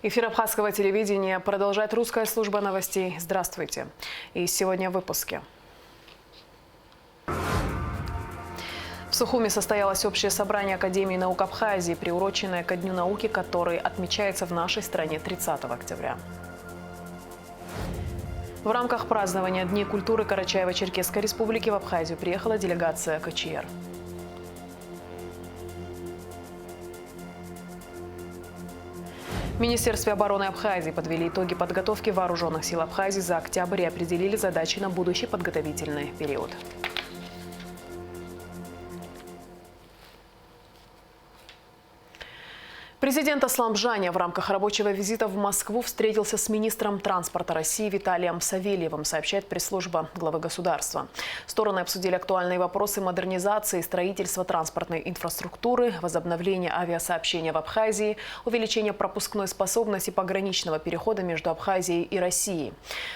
Эфир абхазского телевидения продолжает русская служба новостей. Здравствуйте. И сегодня в выпуске. В Сухуми состоялось общее собрание Академии наук Абхазии, приуроченное ко Дню науки, который отмечается в нашей стране 30 октября. В рамках празднования Дней культуры Карачаево-Черкесской республики в Абхазию приехала делегация КЧР. В Министерстве обороны Абхазии подвели итоги подготовки вооруженных сил Абхазии за октябрь и определили задачи на будущий подготовительный период. Президент Аслан Бжаня в рамках рабочего визита в Москву встретился с министром транспорта России Виталием Савельевым, сообщает пресс-служба главы государства. Стороны обсудили актуальные вопросы модернизации, строительства транспортной инфраструктуры, возобновления авиасообщения в Абхазии, увеличения пропускной способности пограничного перехода между Абхазией и Россией.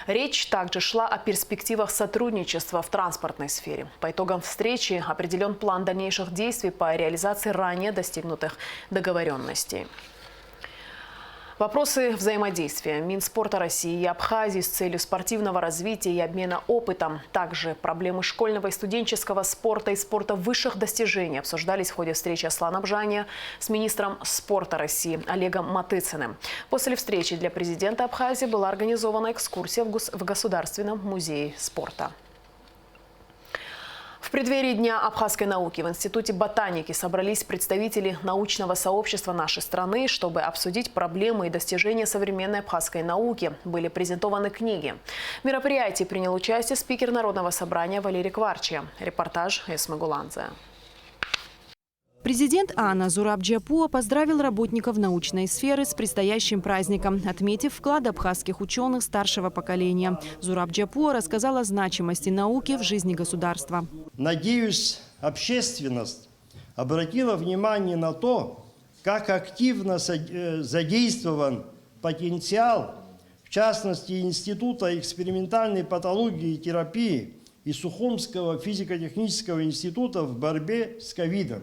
Речь также шла о перспективах сотрудничества в транспортной сфере. По итогам встречи определен план дальнейших действий по реализации ранее достигнутых договоренностей. Вопросы взаимодействия Минспорта России и Абхазии с целью спортивного развития и обмена опытом, также проблемы школьного и студенческого спорта и спорта высших достижений обсуждались в ходе встречи Аслана Бжаня с министром спорта России Олегом Матыцыным. После встречи для президента Абхазии была организована экскурсия в Государственном музее спорта. В преддверии Дня абхазской науки в Институте ботаники собрались представители научного сообщества нашей страны, чтобы обсудить проблемы и достижения современной абхазской науки. Были презентованы книги. В мероприятии принял участие спикер Народного собрания Валерий Кварчия. Репортаж Эсмы Гуланзе. Президент ААНа Зураб Джапуа поздравил работников научной сферы с предстоящим праздником, отметив вклад абхазских ученых старшего поколения. Зураб Джапуа рассказал о значимости науки в жизни государства. Надеюсь, общественность обратила внимание на то, как активно задействован потенциал, в частности, Института экспериментальной патологии и терапии и Сухумского физико-технического института в борьбе с ковидом.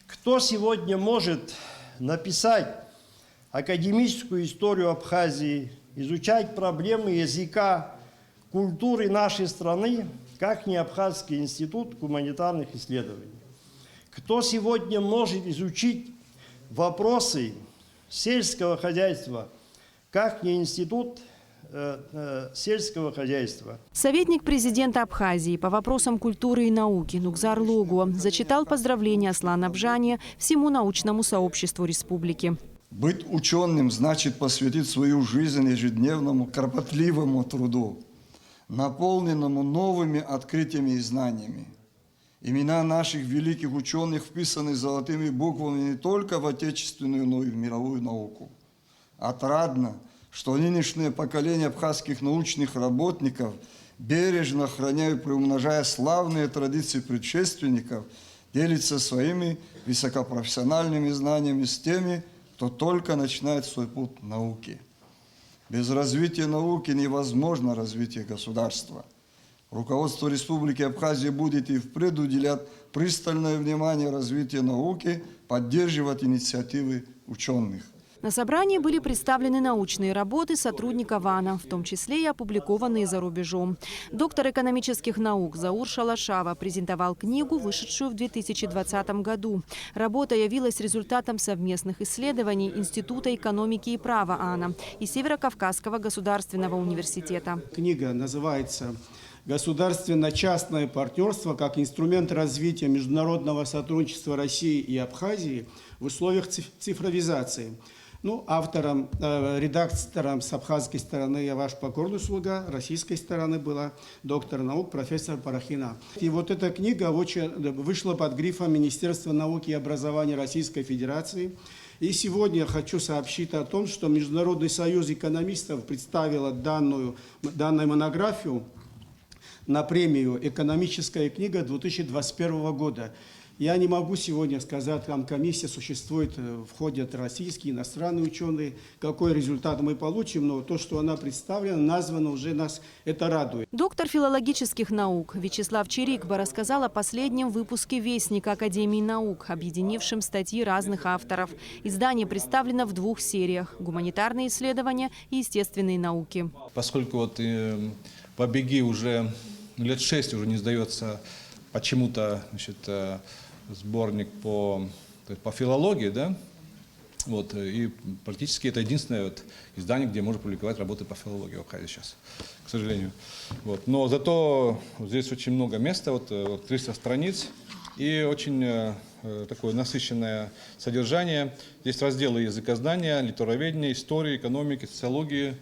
Кто сегодня может написать академическую историю Абхазии, изучать проблемы языка, культуры нашей страны, как не Абхазский институт гуманитарных исследований? Кто сегодня может изучить вопросы сельского хозяйства, как не институт сельского хозяйства? Советник президента Абхазии по вопросам культуры и науки Нукзар Логуа зачитал поздравления Аслана Бжаня всему научному сообществу республики. Быть ученым значит посвятить свою жизнь ежедневному кропотливому труду, наполненному новыми открытиями и знаниями. Имена наших великих ученых вписаны золотыми буквами не только в отечественную, но и в мировую науку. Отрадно, что нынешнее поколение абхазских научных работников, бережно охраняя и приумножая славные традиции предшественников, делится своими высокопрофессиональными знаниями с теми, кто только начинает свой путь науки. Без развития науки невозможно развитие государства. Руководство Республики Абхазия будет и впредь уделять пристальное внимание развитию науки, поддерживать инициативы ученых. На собрании были представлены научные работы сотрудников ААНа, в том числе и опубликованные за рубежом. Доктор экономических наук Заур Шалашава презентовал книгу, вышедшую в 2020 году. Работа явилась результатом совместных исследований Института экономики и права ААНа и Северо-Кавказского государственного университета. Книга называется «Государственно-частное партнерство как инструмент развития международного сотрудничества России и Абхазии в условиях цифровизации». Автором, редактором с абхазской стороны я ваш покорный слуга, российской стороны была доктор наук профессор Парахина. И вот эта книга вышла под грифом Министерства науки и образования Российской Федерации. И сегодня я хочу сообщить о том, что Международный союз экономистов представил данную монографию на премию «Экономическая книга» 2021 года. Я не могу сегодня сказать, там комиссия существует, входят российские, иностранные ученые, какой результат мы получим, но то, что она представлена, названа, уже нас это радует. Доктор филологических наук Вячеслав Чирикба рассказал о последнем выпуске Вестника Академии наук, объединившем статьи разных авторов. Издание представлено в 2 сериях – гуманитарные исследования и естественные науки. Поскольку вот «Побеги» уже лет 6 уже не сдается почему-то, значит, сборник по филологии, да, вот, и практически это единственное вот издание, где можно публиковать работы по филологии в Абхазии сейчас, к сожалению. Вот. Но зато здесь очень много места, вот 300 страниц и очень такое насыщенное содержание. Здесь разделы языкознания, литературоведения, истории, экономики, социологии,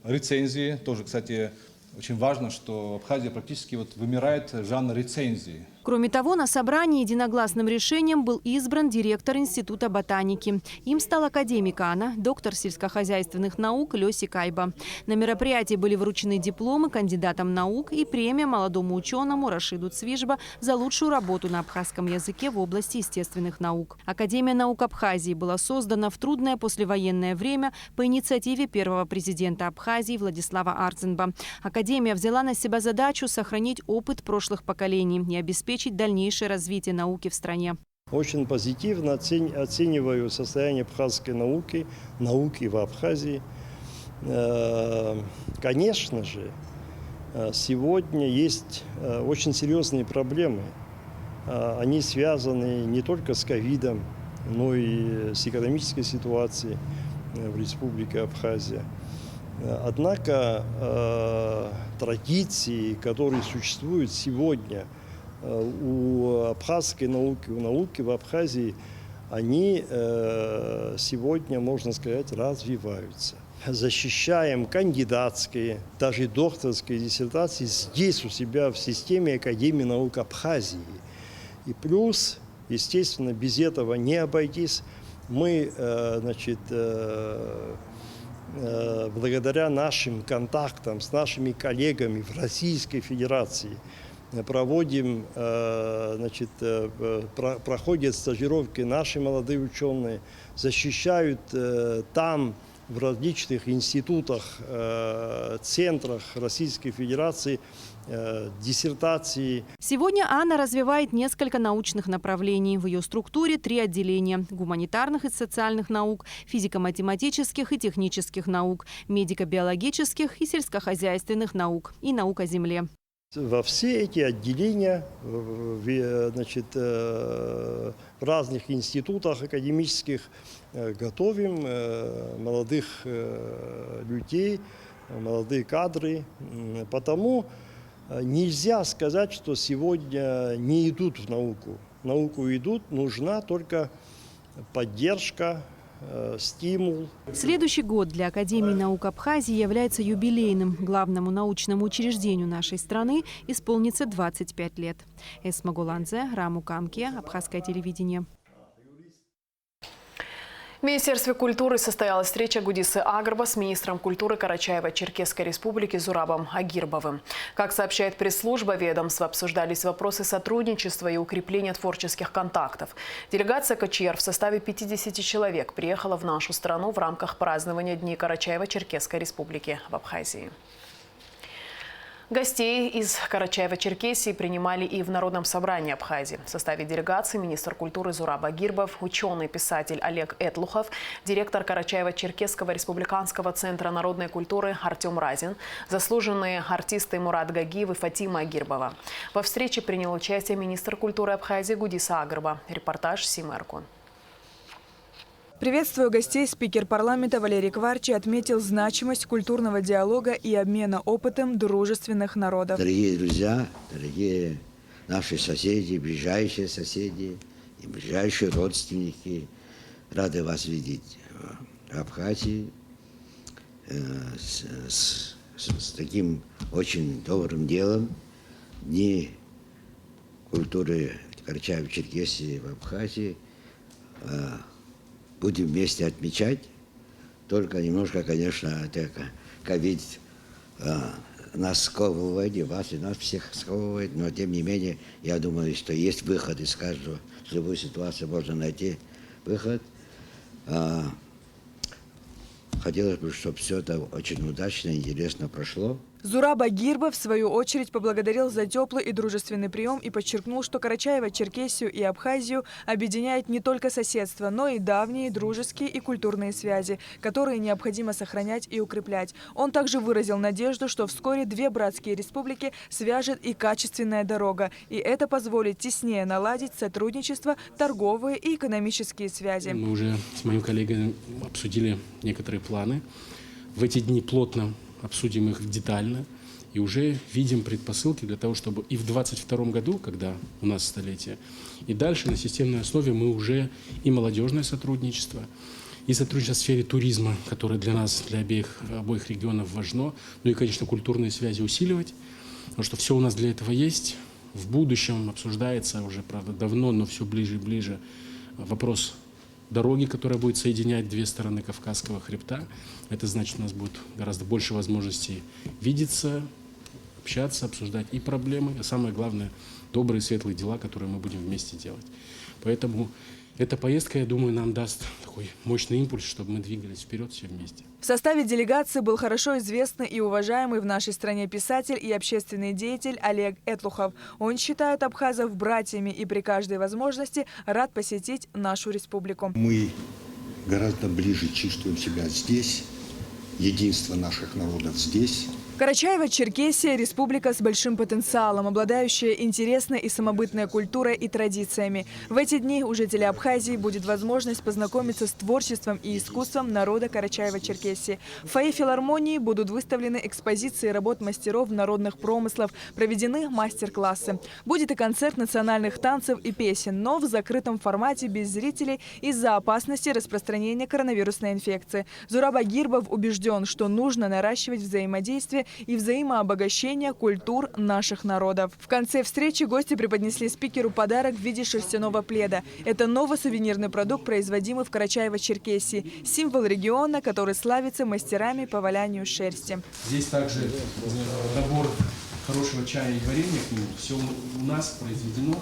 рецензии. Тоже, кстати, очень важно, что Абхазия практически вот вымирает жанр рецензии. Кроме того, на собрании единогласным решением был избран директор Института ботаники. Им стал академик АНА, доктор сельскохозяйственных наук Лёси Кайба. На мероприятии были вручены дипломы кандидатам наук и премия молодому ученому Рашиду Цвижба за лучшую работу на абхазском языке в области естественных наук. Академия наук Абхазии была создана в трудное послевоенное время по инициативе первого президента Абхазии Владислава Ардзенба. Академия взяла на себя задачу сохранить опыт прошлых поколений и обеспечить дальнейшее развитие науки в стране. Очень позитивно оцениваю состояние абхазской науки в Абхазии. Конечно же, сегодня есть очень серьезные проблемы. Они связаны не только с ковидом, но и с экономической ситуацией в Республике Абхазия. Однако традиции, которые существуют сегодня у абхазской науки, у науки в Абхазии, они сегодня, можно сказать, развиваются. Защищаем кандидатские, даже докторские диссертации здесь у себя в системе Академии наук Абхазии. И плюс, естественно, без этого не обойтись. Мы, значит, благодаря нашим контактам с нашими коллегами в Российской Федерации проводим, значит, проходят стажировки наши молодые ученые, защищают там в различных институтах, центрах Российской Федерации диссертации. Сегодня АНА развивает несколько научных направлений. В ее структуре 3 отделения – гуманитарных и социальных наук, физико-математических и технических наук, медико-биологических и сельскохозяйственных наук и наук о земле. Во все эти отделения, значит, в разных институтах академических готовим молодых людей, молодые кадры. Потому нельзя сказать, что сегодня не идут в науку. В науку идут, нужна только поддержка, стимул. Следующий год для Академии наук Абхазии является юбилейным. Главному научному учреждению нашей страны исполнится 25 лет. Эсма Гуланзе, Раму Камке, Абхазское телевидение. В Министерстве культуры состоялась встреча Гудисы Агрба с министром культуры Карачаево-Черкесской республики Зурабом Агирбовым. Как сообщает пресс-служба ведомства, обсуждались вопросы сотрудничества и укрепления творческих контактов. Делегация КЧР в составе 50 человек приехала в нашу страну в рамках празднования Дней Карачаево-Черкесской республики в Абхазии. Гостей из Карачаево-Черкесии принимали и в Народном собрании Абхазии. В составе делегации министр культуры Зураб Агирбов, ученый-писатель Олег Этлухов, директор Карачаево-Черкесского республиканского центра народной культуры Артем Разин, заслуженные артисты Мурат Гагиев и Фатима Агирбова. Во встрече принял участие министр культуры Абхазии Гудиса Агрба. Репортаж Симы Эркун. Приветствуя гостей, спикер парламента Валерий Кварчи отметил значимость культурного диалога и обмена опытом дружественных народов. Дорогие друзья, дорогие наши соседи, ближайшие соседи и ближайшие родственники, рады вас видеть в Абхазии с таким очень добрым делом. Дни культуры Карачаево-Черкесии в Абхазии будем вместе отмечать. Только немножко, конечно, ковид нас сковывает, и вас, и нас всех сковывает, но тем не менее, я думаю, что есть выход из каждого. В любой ситуации можно найти выход. Хотелось бы, чтобы все это очень удачно и интересно прошло. Зураб Агирбов, в свою очередь, поблагодарил за теплый и дружественный прием и подчеркнул, что Карачаево-Черкесию и Абхазию объединяет не только соседство, но и давние дружеские и культурные связи, которые необходимо сохранять и укреплять. Он также выразил надежду, что вскоре две братские республики свяжет и качественная дорога, и это позволит теснее наладить сотрудничество, торговые и экономические связи. Мы уже с моим коллегой обсудили некоторые планы. В эти дни плотно обсудим их детально и уже видим предпосылки для того, чтобы и в 2022 году, когда у нас столетие, и дальше на системной основе мы уже и молодежное сотрудничество, и сотрудничество в сфере туризма, которое для нас, для обоих регионов важно, ну и, конечно, культурные связи усиливать, потому что все у нас для этого есть. В будущем обсуждается уже, правда, давно, но все ближе и ближе вопрос дороги, которая будет соединять две стороны Кавказского хребта. Это значит, у нас будет гораздо больше возможностей видеться, общаться, обсуждать и проблемы, а самое главное, добрые, светлые дела, которые мы будем вместе делать. Поэтому эта поездка, я думаю, нам даст такой мощный импульс, чтобы мы двигались вперед все вместе. В составе делегации был хорошо известный и уважаемый в нашей стране писатель и общественный деятель Олег Этлухов. Он считает абхазов братьями и при каждой возможности рад посетить нашу республику. Мы гораздо ближе чувствуем себя здесь, единство наших народов здесь. Карачаево-Черкесия – республика с большим потенциалом, обладающая интересной и самобытной культурой и традициями. В эти дни у жителей Абхазии будет возможность познакомиться с творчеством и искусством народа Карачаево-Черкесии. В фойе филармонии будут выставлены экспозиции работ мастеров народных промыслов, проведены мастер-классы. Будет и концерт национальных танцев и песен, но в закрытом формате без зрителей из-за опасности распространения коронавирусной инфекции. Зураб Агирбов убежден, что нужно наращивать взаимодействие и взаимообогащение культур наших народов. В конце встречи гости преподнесли спикеру подарок в виде шерстяного пледа. Это новый сувенирный продукт, производимый в Карачаево-Черкесии. Символ региона, который славится мастерами по валянию шерсти. Здесь также набор хорошего чая и варенья к нему. Все у нас произведено,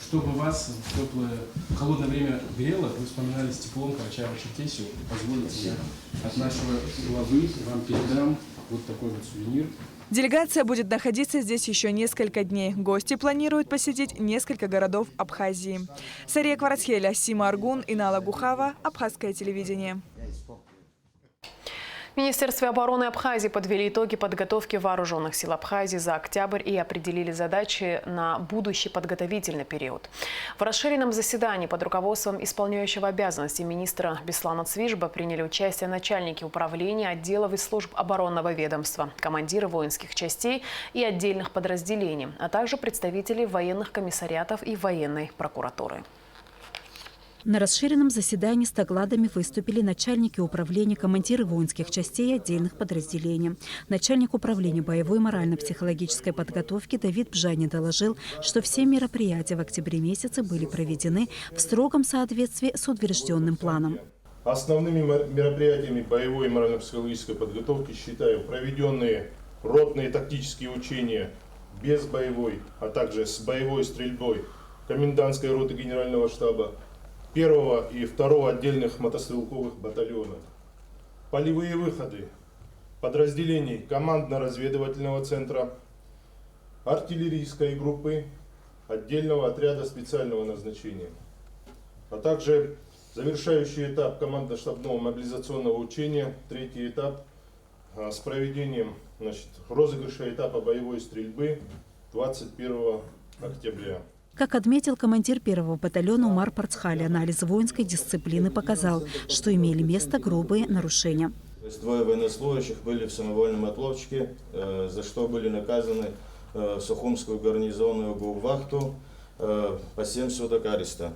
чтобы вас в теплое, в холодное время грело, вы вспоминали с теплом Карачаево-Черкесию. Позвольте, я от нашего главы вам передам вот такой вот сувенир. Делегация будет находиться здесь еще несколько дней. Гости планируют посетить несколько городов Абхазии. Сария Кварацхеля, Сима Аргун, Инала Гухава, Абхазское телевидение. В Министерстве обороны Абхазии подвели итоги подготовки вооруженных сил Абхазии за октябрь и определили задачи на будущий подготовительный период. В расширенном заседании под руководством исполняющего обязанности министра Беслана Цвижба приняли участие начальники управления, отделов и служб оборонного ведомства, командиры воинских частей и отдельных подразделений, а также представители военных комиссариатов и военной прокуратуры. На расширенном заседании с докладами выступили начальники управления, командиры воинских частей и отдельных подразделений. Начальник управления боевой морально-психологической подготовки Давид Бжани доложил, что все мероприятия в октябре месяце были проведены в строгом соответствии с утвержденным планом. Основными мероприятиями боевой и морально-психологической подготовки считаю проведенные ротные тактические учения без боевой, а также с боевой стрельбой комендантской роты Генерального штаба, 1-го и 2-го отдельных мотострелковых батальонов. Полевые выходы подразделений командно-разведывательного центра, артиллерийской группы, отдельного отряда специального назначения, а также завершающий этап командно-штабного мобилизационного учения, 3-й этап с проведением розыгрыша этапа боевой стрельбы 21 октября. Как отметил командир 1-го батальона Умар Парцхали, анализ воинской дисциплины показал, что имели место грубые нарушения. Двое военнослужащих были в самовольном отловчике, за что были наказаны в Сухумскую гарнизонную гауптвахту по 7 суток ареста.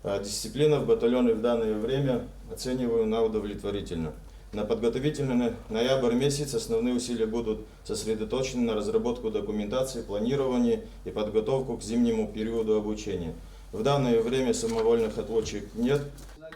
Дисциплина в батальоне в данное время оцениваю на удовлетворительно. На подготовительный ноябрь месяц основные усилия будут сосредоточены на разработку документации, планировании и подготовку к зимнему периоду обучения. В данное время самовольных отлучек нет.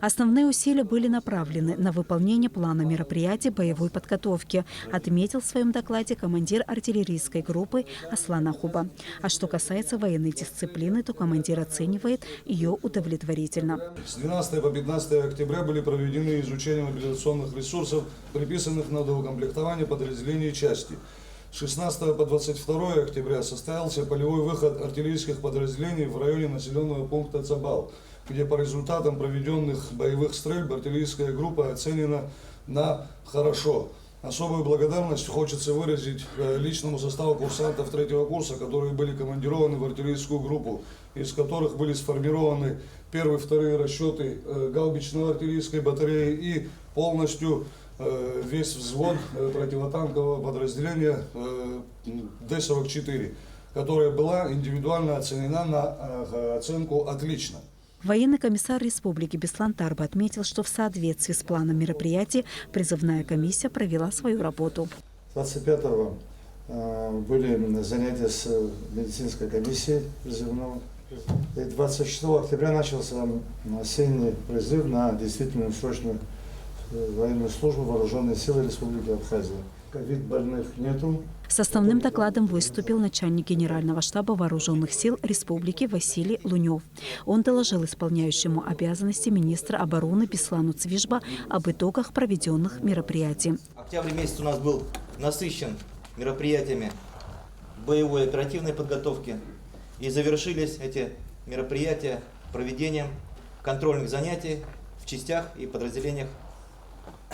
Основные усилия были направлены на выполнение плана мероприятий боевой подготовки, отметил в своем докладе командир артиллерийской группы Аслан Ахуба. А что касается военной дисциплины, то командир оценивает ее удовлетворительно. С 12 по 15 октября были проведены изучения мобилизационных ресурсов, приписанных на доукомплектование подразделений и части. С 16 по 22 октября состоялся полевой выход артиллерийских подразделений в районе населенного пункта Цабал, где по результатам проведенных боевых стрельб артиллерийская группа оценена на «хорошо». Особую благодарность хочется выразить личному составу курсантов 3-го курса, которые были командированы в артиллерийскую группу, из которых были сформированы 1-й, 2-й расчеты гаубично-артиллерийской батареи и полностью весь взвод противотанкового подразделения Д-44, которая была индивидуально оценена на оценку «отлично». Военный комиссар Республики Беслан Тарба отметил, что в соответствии с планом мероприятий призывная комиссия провела свою работу. 25-го были занятия с медицинской комиссией призывного. И 26 октября начался осенний призыв на действительную срочную военную службу Вооруженные силы Республики Абхазия. Ковид больных нету. С основным докладом выступил начальник Генерального штаба Вооруженных сил Республики Василий Лунев. Он доложил исполняющему обязанности министра обороны Беслану Цвижба об итогах проведенных мероприятий. Октябрь месяц у нас был насыщен мероприятиями боевой и оперативной подготовки. И завершились эти мероприятия проведением контрольных занятий в частях и подразделениях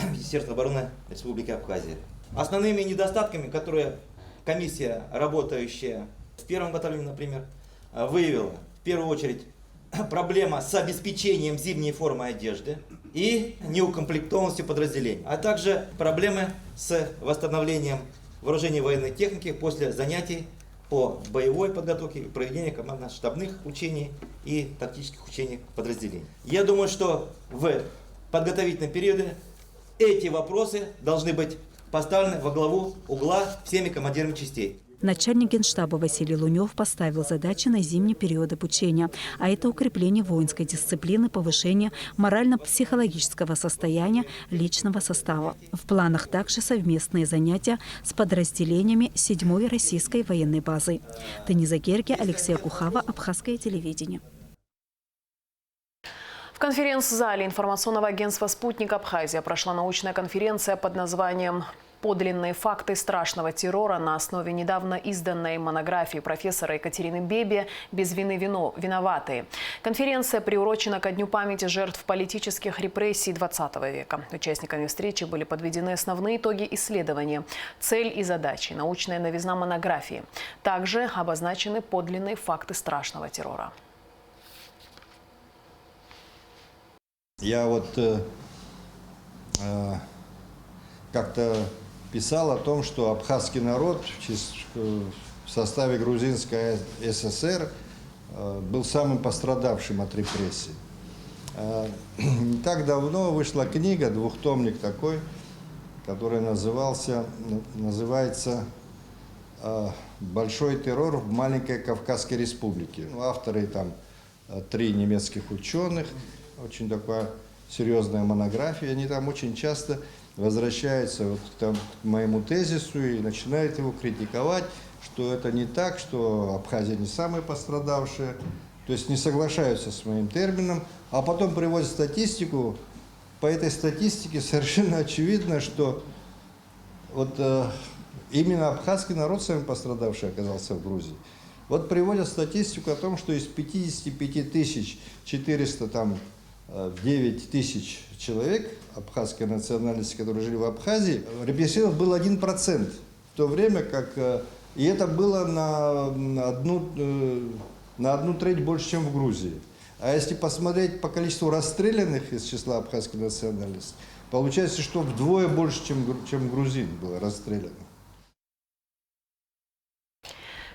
Министерства обороны Республики Абхазия. Основными недостатками, которые комиссия, работающая в 1-м батальоне, например, выявила, в первую очередь, проблема с обеспечением зимней формы одежды и неукомплектованностью подразделений, а также проблемы с восстановлением вооружений военной техники после занятий по боевой подготовке и проведению командно-штабных учений и тактических учений подразделений. Я думаю, что в подготовительные периоды эти вопросы должны быть поставлены во главу угла всеми командирами частей. Начальник Генштаба Василий Лунев поставил задачи на зимний период обучения, а это укрепление воинской дисциплины, повышение морально-психологического состояния личного состава. В планах также совместные занятия с подразделениями 7-й российской военной базы. Дениза Герги, Алексей Кухава, Абхазское телевидение. В конференц-зале информационного агентства «Спутник Абхазия» прошла научная конференция под названием «Подлинные факты страшного террора» на основе недавно изданной монографии профессора Екатерины Беби «Без вины виноватые». Конференция приурочена ко Дню памяти жертв политических репрессий XX века. Участниками встречи были подведены основные итоги исследования, цель и задачи, научная новизна монографии. Также обозначены подлинные факты страшного террора. Я вот как-то писал о том, что абхазский народ в составе Грузинской ССР был самым пострадавшим от репрессий. Не так давно вышла книга, двухтомник такой, который называется «Большой террор в маленькой Кавказской республике». Авторы там 3 немецких ученых, очень такая серьезная монография. Они там очень часто возвращаются вот к моему тезису и начинают его критиковать, что это не так, что Абхазия не самая пострадавшая, то есть не соглашаются с моим термином, а потом приводят статистику. По этой статистике совершенно очевидно, что вот именно абхазский народ самый пострадавший оказался в Грузии. Вот приводят статистику о том, что из 55 409 тысяч человек абхазской национальности, которые жили в Абхазии, репрессирован был 1%, в то время как, и это было на одну треть больше, чем в Грузии. А если посмотреть по количеству расстрелянных из числа абхазской национальности, получается, что вдвое больше, чем грузин было расстреляно.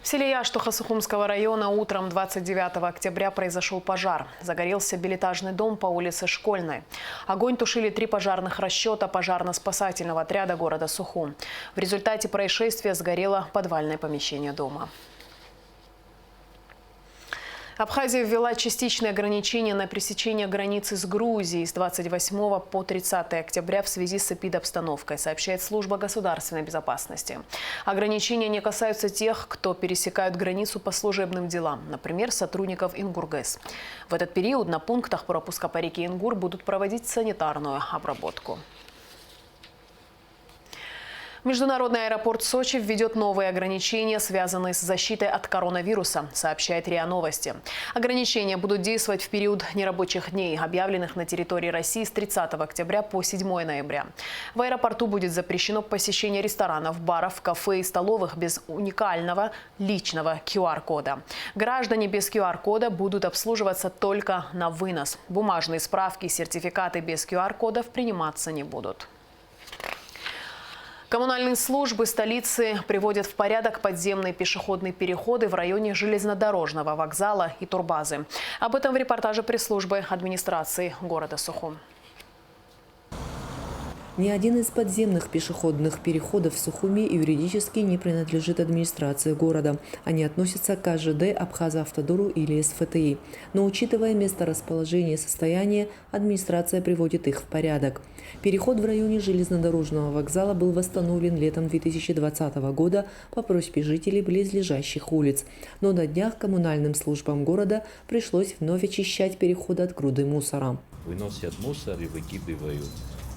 В селе Яштуха Сухумского района утром 29 октября произошел пожар. Загорелся билетажный дом по улице Школьной. Огонь тушили 3 пожарных расчета пожарно-спасательного отряда города Сухум. В результате происшествия сгорело подвальное помещение дома. Абхазия ввела частичные ограничения на пересечение границы с Грузией с 28 по 30 октября в связи с эпидобстановкой, сообщает служба государственной безопасности. Ограничения не касаются тех, кто пересекают границу по служебным делам, например, сотрудников Ингургэс. В этот период на пунктах пропуска по реке Ингур будут проводить санитарную обработку. Международный аэропорт Сочи введет новые ограничения, связанные с защитой от коронавируса, сообщает РИА Новости. Ограничения будут действовать в период нерабочих дней, объявленных на территории России с 30 октября по 7 ноября. В аэропорту будет запрещено посещение ресторанов, баров, кафе и столовых без уникального личного QR-кода. Граждане без QR-кода будут обслуживаться только на вынос. Бумажные справки и сертификаты без QR-кодов приниматься не будут. Коммунальные службы столицы приводят в порядок подземные пешеходные переходы в районе железнодорожного вокзала и турбазы. Об этом в репортаже пресс-службы администрации города Сухум. Ни один из подземных пешеходных переходов в Сухуми юридически не принадлежит администрации города. Они относятся к КЖД, Абхазавтодору или СФТИ. Но учитывая месторасположение и состояние, администрация приводит их в порядок. Переход в районе железнодорожного вокзала был восстановлен летом 2020 года по просьбе жителей близлежащих улиц. Но на днях коммунальным службам города пришлось вновь очищать переход от груды мусора. Выносят мусор и выкидывают.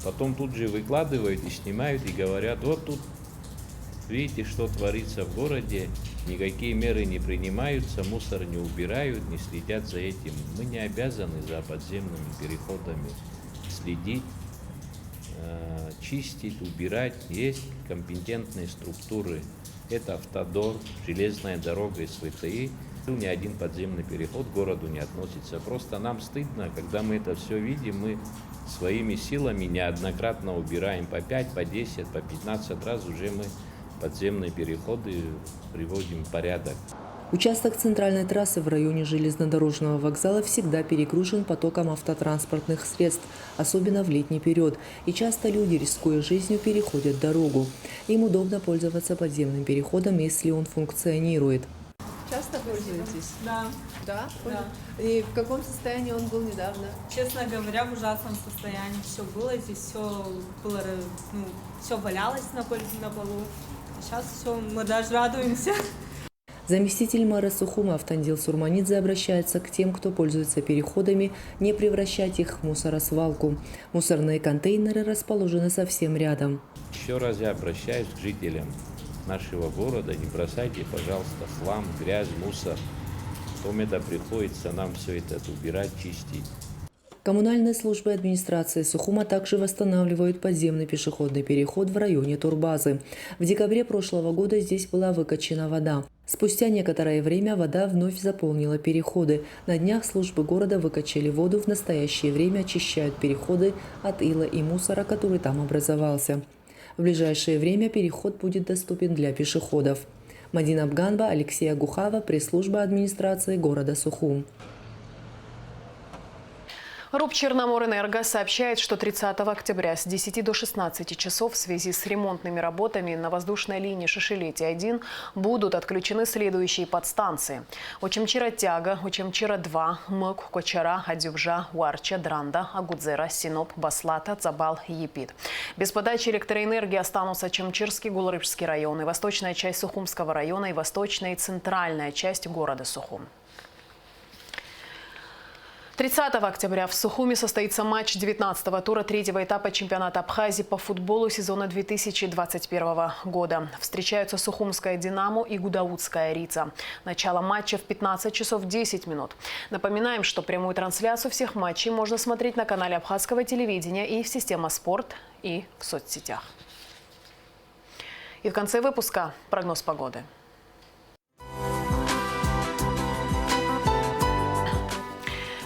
Потом тут же выкладывают и снимают, и говорят, вот тут, видите, что творится в городе, никакие меры не принимаются, мусор не убирают, не следят за этим. Мы не обязаны за подземными переходами следить, чистить, убирать. Есть компетентные структуры. Это Автодор, железная дорога СВТИ. Ни один подземный переход к городу не относится. Просто нам стыдно, когда мы это все видим, мы своими силами неоднократно убираем по 5, по 10, по 15 раз уже мы подземные переходы приводим в порядок. Участок центральной трассы в районе железнодорожного вокзала всегда перегружен потоком автотранспортных средств, особенно в летний период. И часто люди, рискуя жизнью, переходят дорогу. Им удобно пользоваться подземным переходом, если он функционирует. Часто пользуетесь? Да. Да? Да. И в каком состоянии он был недавно? Честно говоря, в ужасном состоянии все было. Здесь все было, все валялось на полу. А сейчас все, мы даже радуемся. Заместитель мэра Сухума Автандил Сурманидзе обращается к тем, кто пользуется переходами, не превращать их в мусоросвалку. Мусорные контейнеры расположены совсем рядом. Еще раз я обращаюсь к жителям нашего города, не бросайте, пожалуйста, хлам, грязь, мусор. Потом это приходится нам все это убирать, чистить. Коммунальные службы администрации Сухума также восстанавливают подземный пешеходный переход в районе турбазы. В декабре прошлого года здесь была выкачана вода. Спустя некоторое время вода вновь заполнила переходы. На днях службы города выкачали воду, в настоящее время очищают переходы от ила и мусора, который там образовался. В ближайшее время переход будет доступен для пешеходов. Мадина Абганба, Алексей Агухава, пресс-служба администрации города Сухум. РУП «Черноморэнерго» сообщает, что 30 октября с 10 до 16 часов в связи с ремонтными работами на воздушной линии Шишелети-1 будут отключены следующие подстанции: Очамчира-Тяга, Очамчира-2, Мык, Кочара, Адюбжа, Уарча, Дранда, Агудзера, Синоп, Баслата, Цабал, Епит. Без подачи электроэнергии останутся Чамчирский, Гулрыбский районы, восточная часть Сухумского района и восточная и центральная часть города Сухум. 30 октября в Сухуми состоится матч 19-го тура 3-го этапа чемпионата Абхазии по футболу сезона 2021 года. Встречаются Сухумская «Динамо» и Гудаутская «Рица». Начало матча в 15 часов 10 минут. Напоминаем, что прямую трансляцию всех матчей можно смотреть на канале Абхазского телевидения и в «Система Спорт» и в соцсетях. И в конце выпуска прогноз погоды.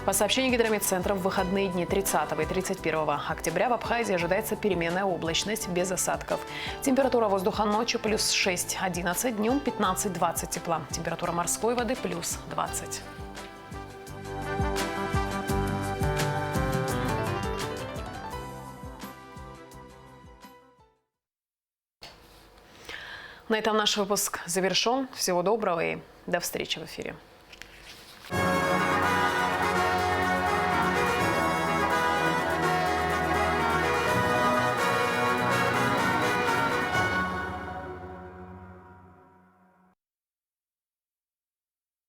По сообщению гидрометцентра, в выходные дни 30 и 31 октября в Абхазии ожидается переменная облачность без осадков. Температура воздуха ночью плюс 6-11, днем 15-20 тепла. Температура морской воды плюс 20. На этом наш выпуск завершен. Всего доброго и до встречи в эфире.